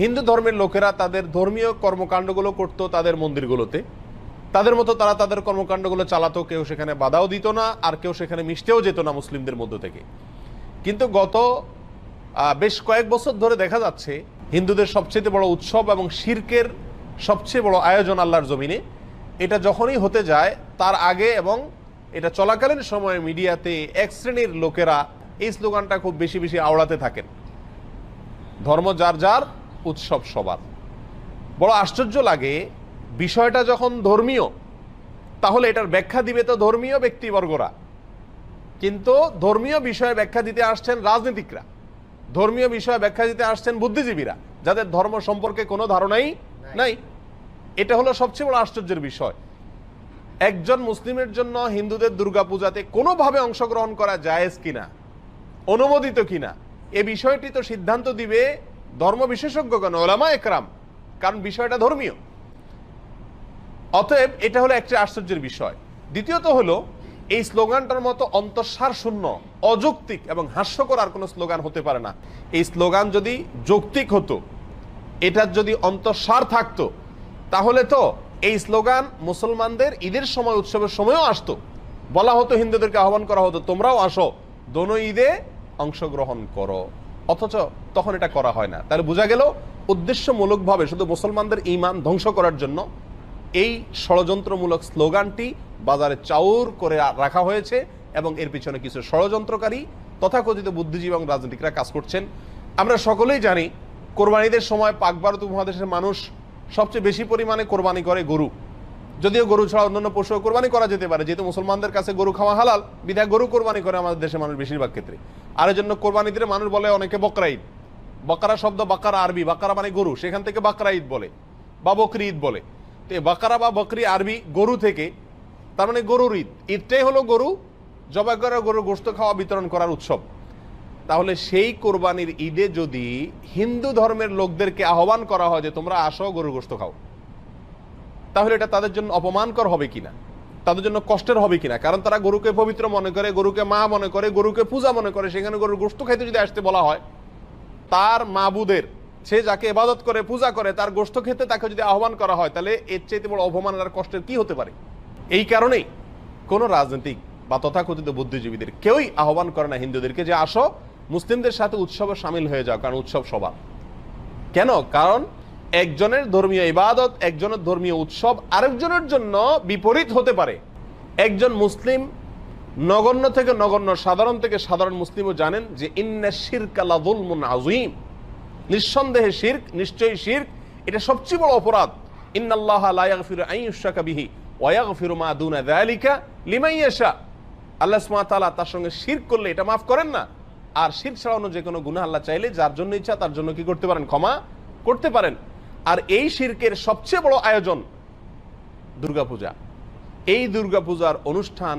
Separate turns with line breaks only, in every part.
হিন্দু ধর্মের লোকেরা তাদের ধর্মীয় কর্মকাণ্ডগুলো করতো তাদের মন্দিরগুলোতে, তাদের মতো তারা তাদের কর্মকাণ্ডগুলো চালাতো, কেউ সেখানে বাধাও দিত না, আর কেউ সেখানে মিশতেও যেত না মুসলিমদের মধ্য থেকে। কিন্তু গত বেশ কয়েক বছর ধরে দেখা যাচ্ছে হিন্দুদের সবচেয়ে বড় উৎসব এবং শিরকের সবচেয়ে বড় আয়োজন আল্লাহর জমিনে, এটা যখনই হতে যায় তার আগে এবং এটা চলাকালীন সময়ে মিডিয়াতে এক শ্রেণীর লোকেরা এই স্লোগানটা খুব বেশি বেশি আওড়াতে থাকেন, ধর্ম যার যার, উৎসব সবার। বড় আশ্চর্য লাগে, বিষয়টা যখন ধর্মীয় তাহলে এটার ব্যাখ্যা দিবে তো ধর্মীয় ব্যক্তিবর্গরা, কিন্তু ধর্মীয় বিষয়ে ব্যাখ্যা দিতে আসছেন রাজনীতিকরা, ধর্মীয় বিষয়ে ব্যাখ্যা দিতে আসছেন বুদ্ধিজীবীরা, যাদের ধর্ম সম্পর্কে কোনো ধারণাই নাই। এটা হলো সবচেয়ে বড় আশ্চর্যের বিষয়। একজন মুসলিমের জন্য হিন্দুদের দুর্গাপূজাতে কোনোভাবে অংশগ্রহণ করা জায়েজ কিনা, অনুমোদিত কিনা, এ বিষয়টি তো সিদ্ধান্ত দিবে ধর্ম বিশেষজ্ঞগণ, ওলামা একরাম, কারণ বিষয়টা ধর্মীয়। অতএব এটা হলো একটা আশ্চর্যের বিষয়। দ্বিতীয়ত হলো, এই স্লোগানটার মতো অন্তঃসার শূন্য, অযৌক্তিক এবং হাস্যকর আর কোনো স্লোগান হতে পারে না। এই স্লোগান যদি যৌক্তিক হতো, এটার যদি অন্তঃসার থাকতো, তাহলে তো এই স্লোগান মুসলমানদের ঈদের সময়, উৎসবের সময়ও আসতো, বলা হতো, হিন্দুদেরকে আহ্বান করা হতো, তোমরাও আসো, দোনো ঈদে অংশগ্রহণ করো। অথচ তখন এটা করা হয় না। তাহলে বোঝা গেল উদ্দেশ্যমূলকভাবে শুধু মুসলমানদের ঈমান ধ্বংস করার জন্য এই ষড়যন্ত্রমূলক স্লোগানটি বাজারে চাউর করে রাখা হয়েছে, এবং এর পিছনে কিছু ষড়যন্ত্রকারী তথাকথিত বুদ্ধিজীবী এবং রাজনীতিকরা কাজ করছেন। আমরা সকলেই জানি কোরবানিদের সময় পাক ভারত উপমহাদেশের মানুষ সবচেয়ে বেশি পরিমাণে কোরবানি করে গরু, যদিও গরু ছাড়া অন্যান্য পশু কোরবানি করা যেতে পারে, যেহেতু মুসলমানদের কাছে গরু খাওয়া হালাল, বিধায় গরু কোরবানি করে আমাদের দেশের মানুষ বেশিরভাগ ক্ষেত্রে। আর এর জন্য কোরবানি দিলে মানুষ বলে অনেকে বকরা ঈদ, বকরা শব্দ বাকারা আরবি, বাকারা মানে গরু, সেখান থেকে বাকরা ঈদ বলে বা বকরি ঈদ বলে। তো বাকারা বা বকরি আরবি গরু থেকে, তার মানে গরুর ঈদ, ঈদটাই হলো গরু জবাই করা, গরুর গোশত খাওয়া, বিতরণ করার উৎসব। তাহলে সেই কোরবানির ঈদে যদি হিন্দু ধর্মের লোকদেরকে আহ্বান করা হয় যে তোমরা আসো গরুর গোশত খাও, তাহলে এটা তাদের জন্য অপমানকর হবে কিনা, তাদের জন্য কষ্টের হবে কিনা? কারণ তারা গরুকে পবিত্র মনে করে, গরুকে মা মনে করে, গরুকে পূজা মনে করে। সেখানে গরুর গোশত খাইতে যদি আসতে বলা হয়, তার মাবুদের, সে যাকে ইবাদত করে, পূজা করে, তার গোশত খেতে তাকে যদি আহ্বান করা হয়, তাহলে এর চাইতে বড় অপমানের আর কষ্টের কি হতে পারে? এই কারণেই কোন রাজনৈতিক বা তথাকথিত বুদ্ধিজীবীদের কেউই আহ্বান করে না হিন্দুদেরকে যে আসো মুসলিমদের সাথে উৎসবে সামিল হয়ে যাও, কারণ উৎসব সবার। কেন? কারণ একজনের ধর্মীয় ইবাদত, একজনের ধর্মীয় উৎসব আরেকজনের জন্য বিপরীত হতে পারে। একজন মুসলিম নগণ্য থেকে নগণ্য, সাধারণ থেকে সাধারণ মুসলিমও জানেন যে ইন্না শিরকা লাযুলমুন আযীম, নিঃসন্দেহে শিরক, নিশ্চয়ই শিরক এটা সবচেয়ে বড় অপরাধ। ইন্নাল্লাহা লা ইয়াগফিরু আন ইউশরাকা বিহি ওয়া ইয়াগফিরু মা দুনা যালিকা লিমান ইয়াশা। আল্লাহ সুবহানাহু ওয়া তাআলা তার সঙ্গে শিরক করলে এটা মাফ করেন না, আর শিরক ছাড়া অন্য যে কোনো গুনাহ আল্লাহ চাইলে যার জন্য ইচ্ছা তার জন্য কি করতে পারেন? ক্ষমা করতে পারেন। আর এই শিরকের সবচেয়ে বড় আয়োজন দুর্গাপূজা। এই দুর্গাপূজার অনুষ্ঠান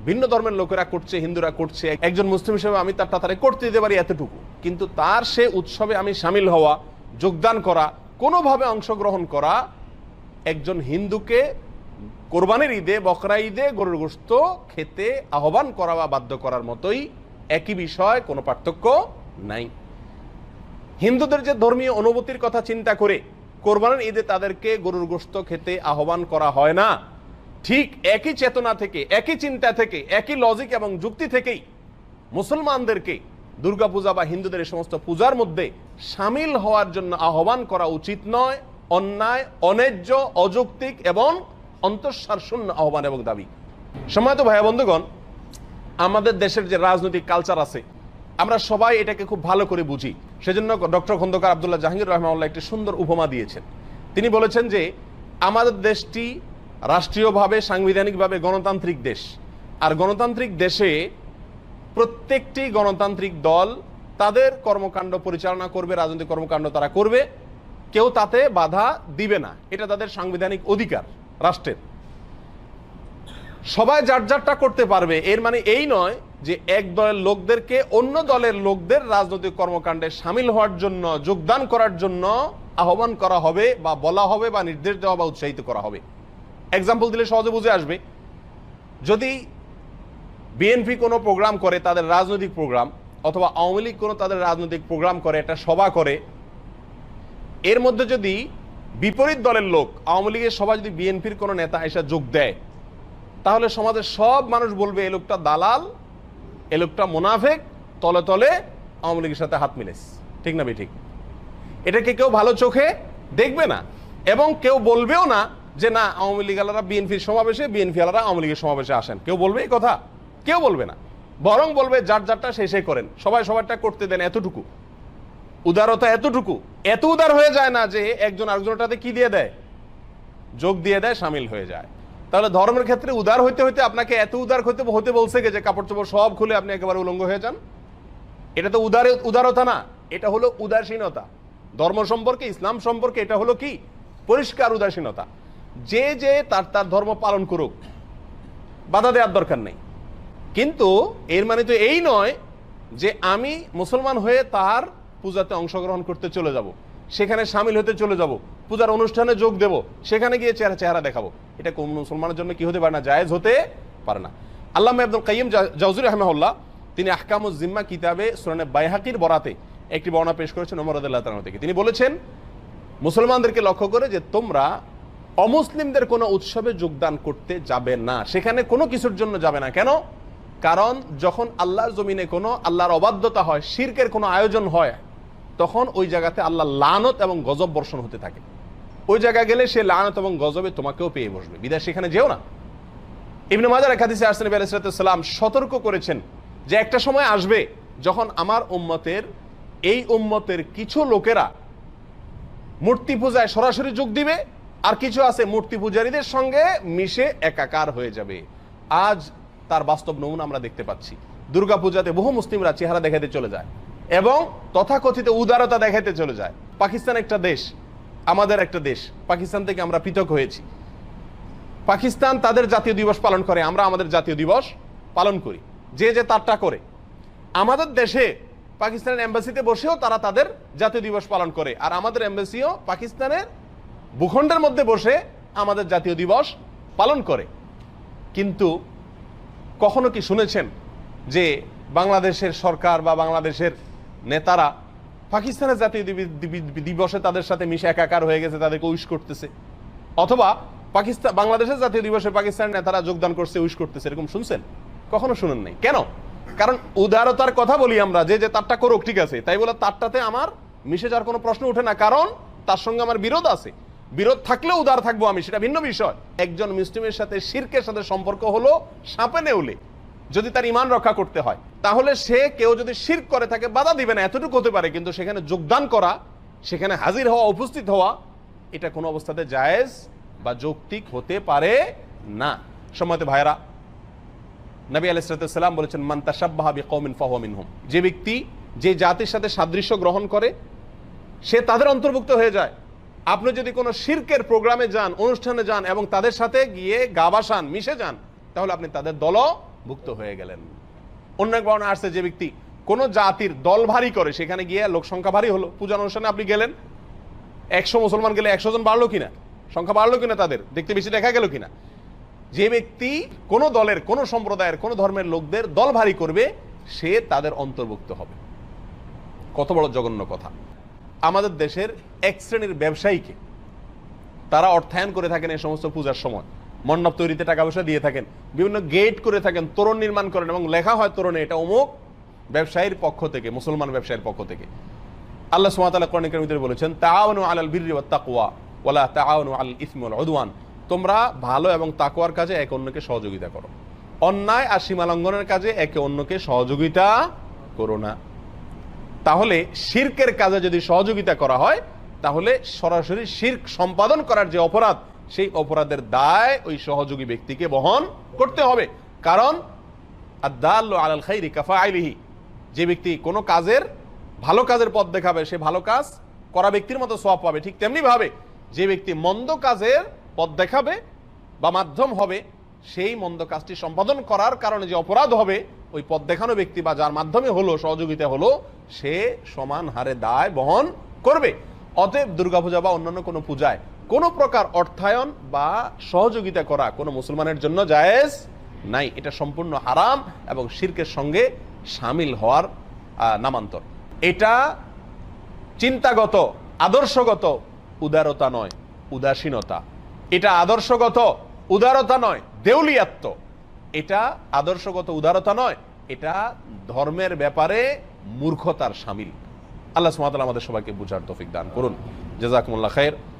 ভিন্ন ধর্মের লোকেরা করছে, হিন্দুরা করছে, একজন মুসলিম হিসেবে আমি তার তাড়াতাড়ি করতে দিতে পারি এতটুকু, কিন্তু তার সে উৎসবে আমি সামিল হওয়া, যোগদান করা, কোনোভাবে অংশগ্রহণ করা, একজন হিন্দুকে কোরবানির ঈদে, বকরা ঈদে গরুর গোশত খেতে আহ্বান করা বা বাধ্য করার মতোই, একই বিষয়, কোনো পার্থক্য নাই। হিন্দুদের যে ধর্মীয় অনুভূতির কথা চিন্তা করে কোরবানির ঈদে তাদেরকে গরুর গোশত খেতে আহ্বান করা হয় না, ঠিক একই চেতনা থেকে, একই চিন্তা থেকে, একই লজিক এবং যুক্তি থেকেই মুসলমানদেরকে দুর্গাপূজা বা হিন্দুদের এই সমস্ত পূজার মধ্যে সামিল হওয়ার জন্য আহ্বান করা উচিত নয়, অন্যায়, অন্যায্য, অযৌক্তিক এবং অন্তঃসার শূন্য আহ্বান এবং দাবি। সম্মানিত ভাই বন্ধুগণ, আমাদের দেশের যে রাজনৈতিক কালচার আছে আমরা সবাই এটাকে খুব ভালো করে বুঝি। সেজন্য ডক্টর খন্দকার আব্দুল্লাহ জাহাঙ্গীর রহমাহুল্লাহ একটি সুন্দর উপমা দিয়েছেন। তিনি বলেছেন যে আমাদের দেশটি রাষ্ট্রীয়ভাবে, সাংবিধানিকভাবে গণতান্ত্রিক দেশ, আর গণতান্ত্রিক দেশে প্রত্যেকটি গণতান্ত্রিক দল তাদের কর্মকাণ্ড পরিচালনা করবে, রাজনৈতিক কর্মকাণ্ড তারা করবে, কেউ তাতে বাধা দিবে না, এটা তাদের সাংবিধানিক অধিকার রাষ্ট্রের। সবাই যার যারটা করতে পারবে, এর মানে এই নয় যে এক দলের লোকদেরকে অন্য দলের লোকদের রাজনৈতিক কর্মকাণ্ডে সামিল হওয়ার জন্য, যোগদান করার জন্য আহ্বান করা হবে বা বলা হবে বা নির্দেশ দেওয়া বা উৎসাহিত করা হবে। এক্সাম্পল দিলে সহজে বুঝে আসবে। যদি বিএনপি কোনো প্রোগ্রাম করে, তাদের রাজনৈতিক প্রোগ্রাম, অথবা আওয়ামী লীগ কোনো তাদের রাজনৈতিক প্রোগ্রাম করে, একটা সভা করে, এর মধ্যে যদি বিপরীত দলের লোক, আওয়ামী লীগের সবাই যদি বিএনপির কোনো নেতা এসে যোগ দেয়, তাহলে সমাজের সব মানুষ বলবে এ লোকটা দালাল, এ লোকটা মুনাফিক, তলে তলে আওয়ামী লীগের সাথে হাত মিলেছে। ঠিক না ঠিক? এটাকে কেউ ভালো চোখে দেখবে না, এবং কেউ বলবেও না যে না আওয়ামী লীগ আলারা বিএনপির সমাবেশে, বিএনপি আলারা আওয়ামী লীগের সমাবেশে আসেন। কেউ বলবে এই কথা? কেউ বলবে না। বরং বলবে যার যারটা শেষে করেন, সবাই সবারটা করতে দেন। এতটুকু উদারতা, এতটুকু এত উদার হয়ে যায় না যে একজন আরেকজনটাতে কি দিয়ে দেয়? যোগ দিয়ে দেয়, সামিল হয়ে যায়। তাহলে ধর্মের ক্ষেত্রে উদার হইতে হইতে আপনাকে এত উদার হতে বলছে যে কাপড় চোপড় সব খুলে আপনি একেবারে উলঙ্গ হয়ে যান? এটা তো উদারতা না, এটা হলো উদাসীনতা। ধর্ম সম্পর্কে, ইসলাম সম্পর্কে এটা হলো কি? পরিষ্কার উদাসীনতা। যে যে তার তার ধর্ম পালন করুক, বাধা দেওয়ার দরকার নেই। কিন্তু এর মানে তো এই নয় যে আমি মুসলমান হয়ে তার পূজাতে অংশগ্রহণ করতে চলে যাব, সেখানে সামিল হতে চলে যাব, পূজার অনুষ্ঠানে যোগ দেব, সেখানে গিয়ে চেহারা দেখাবো। এটা কোন মুসলমানের জন্য কি হতে পারে না? জায়েজ হতে পারে না। আল্লামা ইবনুল কাইয়িম জাওযী রাহিমাহুল্লাহ তিনি আহকামুজ জিম্মা কিতাবে সুনানে বাইহাকির বরাতে একটি বর্ণনা পেশ করেছেন ওমর রাদিয়াল্লাহু তাআলা থেকে। তিনি বলেছেন মুসলমানদেরকে লক্ষ্য করে যে তোমরা অমুসলিমদের কোনো উৎসবে যোগদান করতে যাবে না, সেখানে কোনো কিছুর জন্য যাবে না। কেন? কারণ যখন আল্লাহর জমিনে কোনো আল্লাহর অবাধ্যতা হয়, শিরকের কোনো আয়োজন হয়, তখন ওই জায়গাতে আল্লাহ লানত এবং গজব বর্ষণ হতে থাকে। ওই জায়গায় গেলে সে লানত এবং গজবে তোমাকেও পেয়ে বসবে, বিদায় সেখানে যেও না। ইবনে মাজার এক হাদিসে আসছেন নবী আলাইহিস সালাম সতর্ক করেছেন যে একটা সময় আসবে যখন আমার এই উম্মতের কিছু লোকেরা মূর্তি পূজায় সরাসরি যোগ দিবে, আর কিছু আছে মূর্তি পূজারীদের সঙ্গে মিশে একাকার হয়ে যাবে। আজ তার বাস্তব নমুনা আমরা দেখতে পাচ্ছি। দুর্গা পূজাতে বহু মুসলিমরা চেহারা দেখাতে চলে যায় এবং তথাকথিত উদারতা দেখাতে চলে যায়। পাকিস্তান একটা দেশ, আমাদের একটা দেশ। পাকিস্তান থেকে আমরা পৃথক হয়েছি। পাকিস্তান তাদের জাতীয় দিবস পালন করে, আমরা আমাদের জাতীয় দিবস পালন করি, যে যে তারটা করে। আমাদের দেশে পাকিস্তানের এম্বাসিতে বসেও তারা তাদের জাতীয় দিবস পালন করে, আর আমাদের এম্বাসিও পাকিস্তানের ভূখণ্ডের মধ্যে বসে আমাদের জাতীয় দিবস পালন করে। কিন্তু কখনো কি শুনেছেন যে বাংলাদেশের সরকার বা বাংলাদেশের নেতারা পাকিস্তানের জাতীয় দিবসে তাদের সাথে মিশে একাকার হয়ে গেছে, তাদেরকে উইশ করতেছে? অথবা বাংলাদেশের জাতীয় দিবসে পাকিস্তানের নেতারা যোগদান করছে, উইশ করতেছে, এরকম শুনছেন? কখনো শুনেন নাই। কেন? কারণ উদারতার কথা বলি আমরা, যে যে তারটা করুক, ঠিক আছে, তাই বলে তারটাতে আমার মিশে যাওয়ার কোনো প্রশ্ন ওঠে না, কারণ তার সঙ্গে আমার বিরোধ আছে। বিরোধ থাকলেও উদার থাকবো আমি, সেটা ভিন্ন বিষয়। একজন মুসলিমের সাথে শিরকের সাথে সম্পর্ক হলো সাপে নেউলে। যদি তার ঈমান রক্ষা করতে হয়, তাহলে সে কেউ যদি শিরক করে থাকে বাধা দিবে না, এতটুকু হতে পারে। কিন্তু সেখানে যোগদান করা, সেখানে হাজির হওয়া, উপস্থিত হওয়া, এটা কোনো অবস্থাতে জায়েজ বা যৌক্তিক হতে পারে না। সম্মানিত ভাইরা, নবী আলাইহিস সালাম বলেছেন মান তাশাব্বাহা বিকওমিন ফাহুয়া মিনহুম। যে ব্যক্তি যে জাতির সাথে সাদৃশ্য গ্রহণ করে সে তাদের অন্তর্ভুক্ত হয়ে যায়। আপনি যদি কোনো শিরকের প্রোগ্রামে যান, অনুষ্ঠানে যান এবং তাদের সাথে গিয়ে গা ভাসান, মিশে যান, তাহলে আপনি তাদের দলভুক্ত হয়ে গেলেন। অন্য এক বর্ণনা আসছে যে ব্যক্তি কোনো জাতির দল ভারী করে, সেখানে গিয়ে লোক সংখ্যা ভারী হলো, পূজা অনুষ্ঠানে আপনি গেলেন, 100 মুসলমান গেলে 100 জন বাড়লো কিনা, সংখ্যা বাড়লো কিনা, তাদের দেখতে বেশি দেখা গেল কিনা। যে ব্যক্তি কোনো দলের, কোনো সম্প্রদায়ের, কোনো ধর্মের লোকদের দল ভারী করবে, সে তাদের অন্তর্ভুক্ত হবে। কত বড় জঘন্য কথা! আমাদের দেশের এক শ্রেণীর ব্যবসায়ীকে তারা অর্থায়ন করে থাকেন এই সমস্ত পূজার সময়, মণ্ডপ তৈরিতে টাকা পয়সা দিয়ে থাকেন, বিভিন্ন গেট করে থাকেন, তোরণ নির্মাণ করেন এবং লেখা হয় তোরণে এটা অমুক ব্যবসায়ীর পক্ষ থেকে, মুসলমান ব্যবসায়ীর পক্ষ থেকে। আল্লাহ সুবহানাহু ওয়া তাআলা কোরআন কারীমের ভিতরে বলেছেন তাআওয়ানু আলাল বিররি ওয়াত তাকওয়া ওয়া লা তাআওয়ানু আলাল ইসমি ওয়াল উদওয়ান। তোমরা ভালো এবং তাকওয়ার কাজে একে অন্যকে সহযোগিতা করো, অন্যায় আর সীমা লঙ্ঘনের কাজে একে অন্যকে সহযোগিতা করো না। তাহলে শিরকের কাজে যদি সহযোগিতা করা হয়, তাহলে সরাসরি শিরক সম্পাদন করার যে অপরাধ, সেই অপরাধের দায় ওই সহযোগী ব্যক্তিকে বহন করতে হবে। কারণ আদ-দাল্লু আলাল খাইরি কাফাইলিহি, যে ব্যক্তি কোনো কাজের, ভালো কাজের পথ দেখাবে, সে ভালো কাজ করা ব্যক্তির মতো সওয়াব পাবে। ঠিক তেমনি ভাবে যে ব্যক্তি মন্দ কাজের পথ দেখাবে বা মাধ্যম হবে, সেই মন্দ কাজটি সম্পাদন করার কারণে যে অপরাধ হবে, ওই পথ দেখানো ব্যক্তি বা যার মাধ্যমে হলো, সহযোগিতা হলো, সে সমান হারে দায় বহন করবে। অতএব দুর্গাপূজা বা অন্যান্য কোনো পূজায় কোনো প্রকার অর্থায়ন বা সহযোগিতা করা কোনো মুসলমানের জন্য জায়েজ নাই। এটা সম্পূর্ণ হারাম এবং শিরকের সঙ্গে শামিল হওয়ার নামান্তর। এটা চিন্তাগত আদর্শগত উদারতা নয়, উদাসীনতা। এটা আদর্শগত উদারতা নয়, দেউলিয়াত্ব। এটা আদর্শগত উদারতা নয়, এটা ধর্মের ব্যাপারে মূর্খতার শামিল। আল্লাহ সুবহানাহু ওয়া তাআলা আমাদের সবাইকে বুঝার তৌফিক দান করুন। জাযাকুমুল্লাহ খাইর।